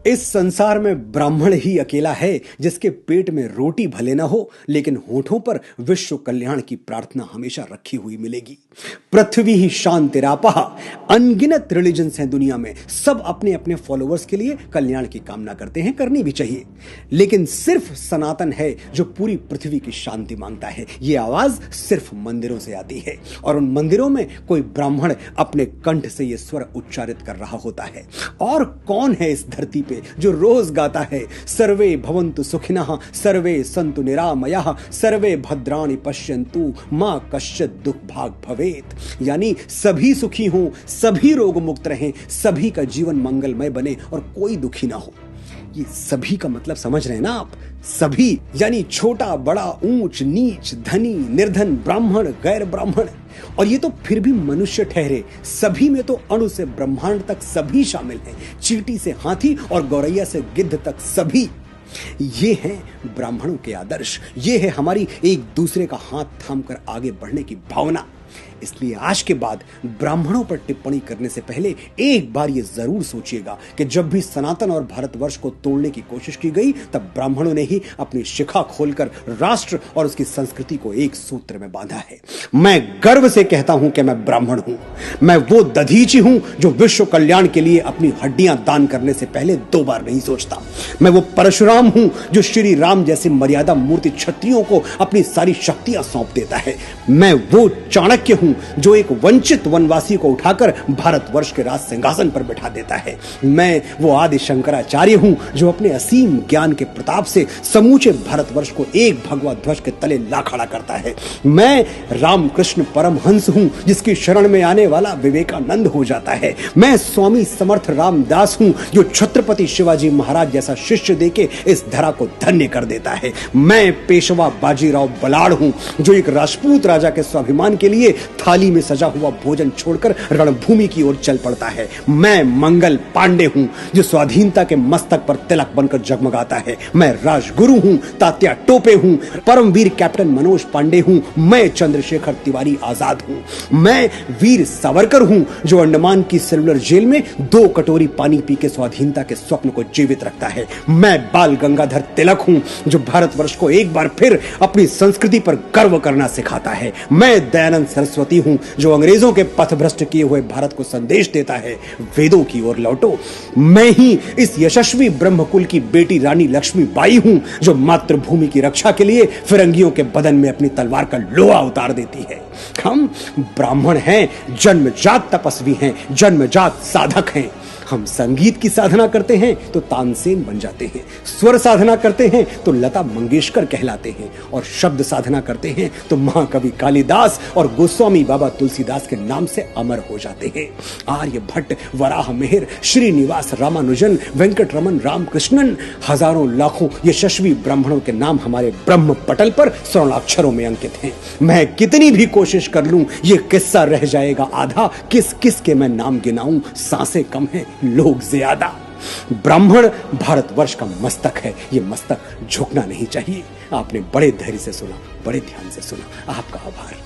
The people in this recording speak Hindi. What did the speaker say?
इस संसार में ब्राह्मण ही अकेला है जिसके पेट में रोटी भले ना हो लेकिन होठों पर विश्व कल्याण की प्रार्थना हमेशा रखी हुई मिलेगी। पृथ्वी ही शांतिरापः। अनगिनत रिलीजन्स हैं दुनिया में, सब अपने अपने फॉलोअर्स के लिए कल्याण की कामना करते हैं, करनी भी चाहिए, लेकिन सिर्फ सनातन है जो पूरी पृथ्वी की शांति मांगता है। यह आवाज सिर्फ मंदिरों से आती है और उन मंदिरों में कोई ब्राह्मण अपने कंठ से यह स्वर उच्चारित कर रहा होता है। और कौन है इस धरती पे जो रोज गाता है सर्वे भवन्तु सुखिनः सर्वे सन्तु निरामयाः सर्वे भद्राणि पश्यन्तु मां कश्चित् दुख भाग भवेत, यानी सभी सुखी हों, सभी रोग मुक्त रहें, सभी का जीवन मंगलमय बने और कोई दुखी ना हो। ये सभी का मतलब समझ रहे हैं ना आप? सभी यानी छोटा बड़ा, ऊंच नीच, धनी निर्धन, ब्राह्मण गैर ब्राह्मण, और ये तो फिर भी मनुष्य ठहरे, सभी में तो अणु से ब्रह्मांड तक सभी शामिल हैं, चींटी से हाथी और गौरैया से गिद्ध तक सभी। ये हैं ब्राह्मणों के आदर्श, ये है हमारी एक दूसरे का हाथ थामकर आगे बढ़ने की भावना। इसलिए आज के बाद ब्राह्मणों पर टिप्पणी करने से पहले एक बार यह जरूर सोचिएगा कि जब भी सनातन और भारतवर्ष को तोड़ने की कोशिश की गई तब ब्राह्मणों ने ही अपनी शिखा खोलकर राष्ट्र और उसकी संस्कृति को एक सूत्र में बांधा है। मैं गर्व से कहता हूं कि मैं ब्राह्मण हूं। मैं वो दधीची हूं जो विश्व कल्याण के लिए अपनी हड्डियां दान करने से पहले 2 बार नहीं सोचता। मैं वो परशुराम हूं जो श्री राम जैसी मर्यादा मूर्ति क्षत्रियों को अपनी सारी शक्तियां सौंप देता है। मैं वो चाणक्य हूं जो एक वंचित वनवासी को उठाकर भारतवर्ष के राज सिंहासन पर बिठा देता है। मैं वो आदि शंकराचार्य हूं जो अपने असीम ज्ञान के प्रताप से समूचे भारतवर्ष को एक भगवा ध्वज के तले ला खड़ा करता है। मैं रामकृष्ण परमहंस हूं जिसकी शरण में आने वाला विवेकानंद हो जाता है। मैं स्वामी समर्थ रामदास हूं जो छत्रपति शिवाजी महाराज जैसा शिष्य देके इस धरा को धन्य कर देता है। मैं पेशवा बाजीराव बलाड़ हूं जो एक राजपूत राजा के स्वाभिमान के लिए थाली में सजा हुआ भोजन छोड़कर रणभूमि की ओर चल पड़ता है। मैं मंगल पांडे हूं जो स्वाधीनता के मस्तक पर तिलक बनकर जगमगाता है। मैं राजगुरु हूं, तात्या टोपे हूं, परमवीर कैप्टन मनोज पांडे हूं। मैं चंद्रशेखर तिवारी आजाद हूं। मैं वीर सावरकर हूं जो अंडमान की सेलुलर जेल में 2 कटोरी पानी पी के स्वाधीनता के स्वप्न को जीवित रखता है। मैं बाल गंगाधर तिलक हूं जो भारतवर्ष को एक बार फिर अपनी संस्कृति पर गर्व करना सिखाता है। मैं दयानंद सरस्वती हूं जो अंग्रेजों के पथभ्रष्ट किए हुए भारत को संदेश देता है, वेदों की ओर लौटो। मैं ही इस यशस्वी ब्रह्मकुल की बेटी रानी लक्ष्मीबाई हूं जो मातृभूमि की रक्षा के लिए फिरंगियों के बदन में अपनी तलवार का लोहा उतार देती है। हम ब्राह्मण हैं, जन्मजात तपस्वी हैं, जन्मजात साधक हैं। हम संगीत की साधना करते हैं तो तानसेन बन जाते हैं, स्वर साधना करते हैं तो लता मंगेशकर कहलाते हैं, और शब्द साधना करते हैं तो महाकवि कालिदास और गोस्वामी बाबा तुलसीदास के नाम से अमर हो जाते हैं। आर्यभट्ट, वराह मिहिर, श्रीनिवास रामानुजन, वेंकटरमन रामकृष्णन, हजारों लाखों यशस्वी ब्राह्मणों के नाम हमारे ब्रह्म पटल पर स्वर्णाक्षरों में अंकित हैं। मैं कितनी भी कोशिश कर लूं ये किस्सा रह जाएगा आधा। किस किस के मैं नाम गिनाऊं, सांसें कम हैं, लोग ज्यादा। ब्राह्मण भारतवर्ष का मस्तक है, ये मस्तक झुकना नहीं चाहिए। आपने बड़े धैर्य से सुना, बड़े ध्यान से सुना, आपका आभार।